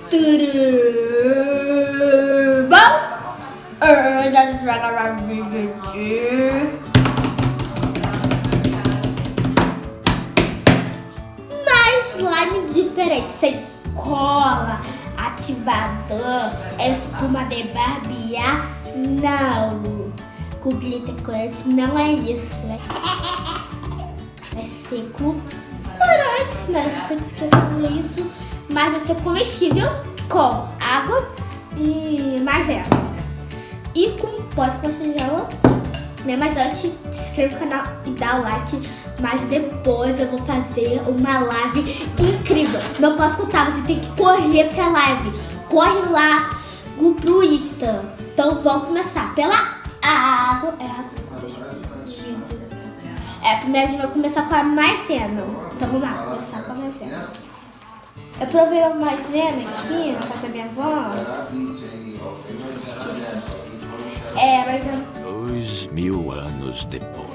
Tudo bom? Mais slime diferente, sem cola, ativador, espuma de barbear, não. Com glitter corante não é isso, né? Vai ser com corante, né? Não sei porque eu falo isso, mas vai ser comestível com água e maisena. E com pó de tigela, né? Mas antes, se inscreva no canal e dá o like. Mas depois eu vou fazer uma live incrível. Não posso contar, você tem que correr pra live. Corre lá pro Insta. Então vamos começar pela água. Primeiro a gente vai começar com a maisena. Então vamos lá, começar com a maisena. Eu provei a maisena aqui na casa da minha avó. Mas 2000 anos depois.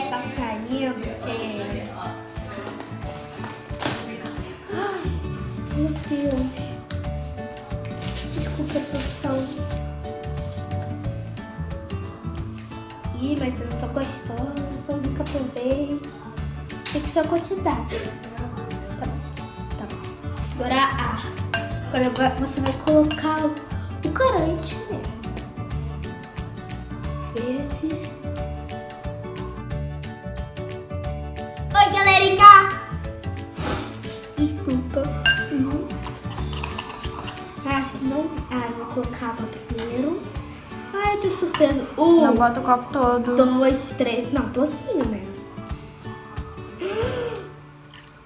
Tá saindo, tchê. Ai, meu Deus. Desculpa, pessoal. Mas eu não tô gostosa, nunca provei. Tem que ser a quantidade. Tá bom. Agora você vai colocar o corante, né? Esse. Oi, galerinha! Desculpa. Acho que não. Eu vou colocar água primeiro. Ai, tô surpresa. Não bota o copo todo. 2, 3. Não, pouquinho, né?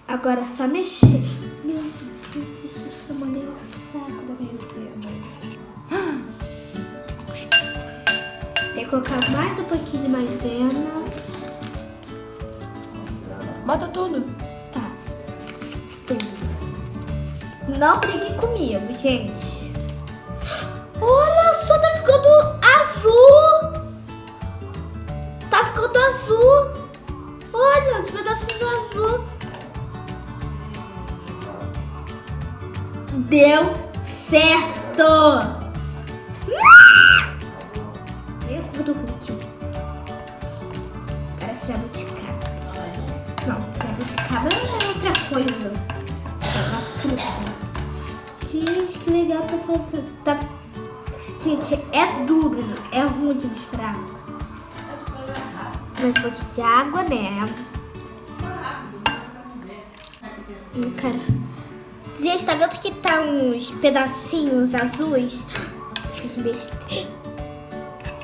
Agora é só mexer. Meu Deus do céu, molhei o saco da maisena. Tem que colocar mais um pouquinho de maisena. Bota tudo. Tá. Não brigue comigo, gente. Olha só, tá ficando azul. Tá ficando azul. Olha os pedacinhos azul. Deu certo. Meio cor do Hulk. Parece jabuticaba. Não, jabuticaba é outra coisa. É uma fruta. Gente, que legal pra fazer. Tá... Gente, é duro, é ruim de misturar. Mais um pouquinho de água, né? Cara. Gente, tá vendo que tá uns pedacinhos azuis?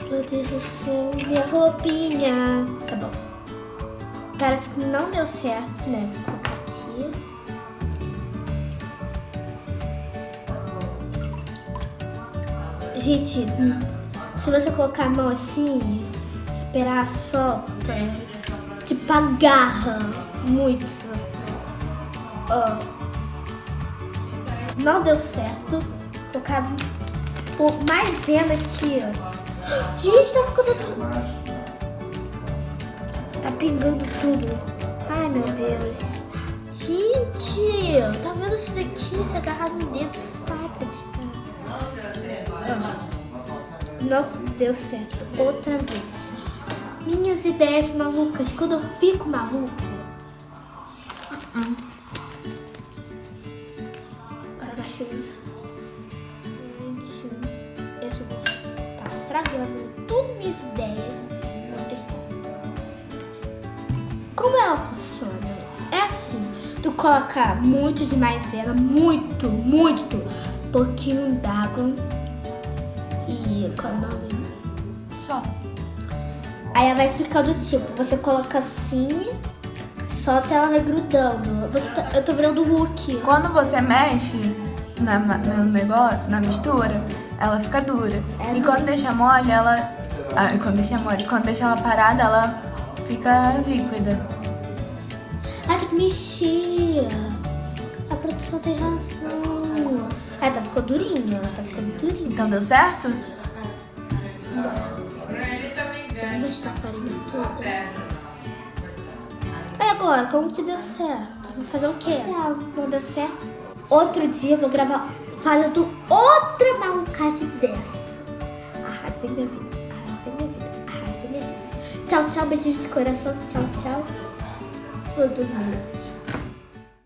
Meu Deus do céu, minha roupinha. Tá bom. Parece que não deu certo, né? Vou colocar aqui. Gente, se você colocar a mão assim, esperar solta, tipo agarra muito. Não deu certo. Vou colocar maisena aqui, ó. Gente, tá ficando... Tá pingando tudo. Ai, meu Deus. Gente, tá vendo isso daqui? Se agarrar no dedo, sai pra tirar. Não deu certo. Outra vez. Minhas ideias malucas. Quando eu fico maluco. Agora gastei. Gente, esse bicho tá estragando tudo minhas ideias. Vou testar. Como ela funciona? É assim. Tu coloca muito de maisena. Muito pouquinho d'água. E qual é o nome? Só. Aí ela vai ficando tipo, você coloca assim, solta, ela vai grudando. Eu tô virando o Hulk. Quando você mexe no negócio, na mistura, ela fica dura. E quando deixa mole, ela... quando deixa ela parada, ela fica líquida. Ah, tem que mexer. A produção tem razão. Ah, tá ficando durinho, Então deu certo? Vamos deixar a farinha toda. E agora, como que deu certo? Vou fazer o quê? Não deu certo. outro dia eu vou gravar fazendo outra malucagem dessa. Arrasei minha vida, arrasei minha vida, arrasei minha vida. Tchau, tchau, beijinhos de coração. Tchau, tchau. Vou dormir.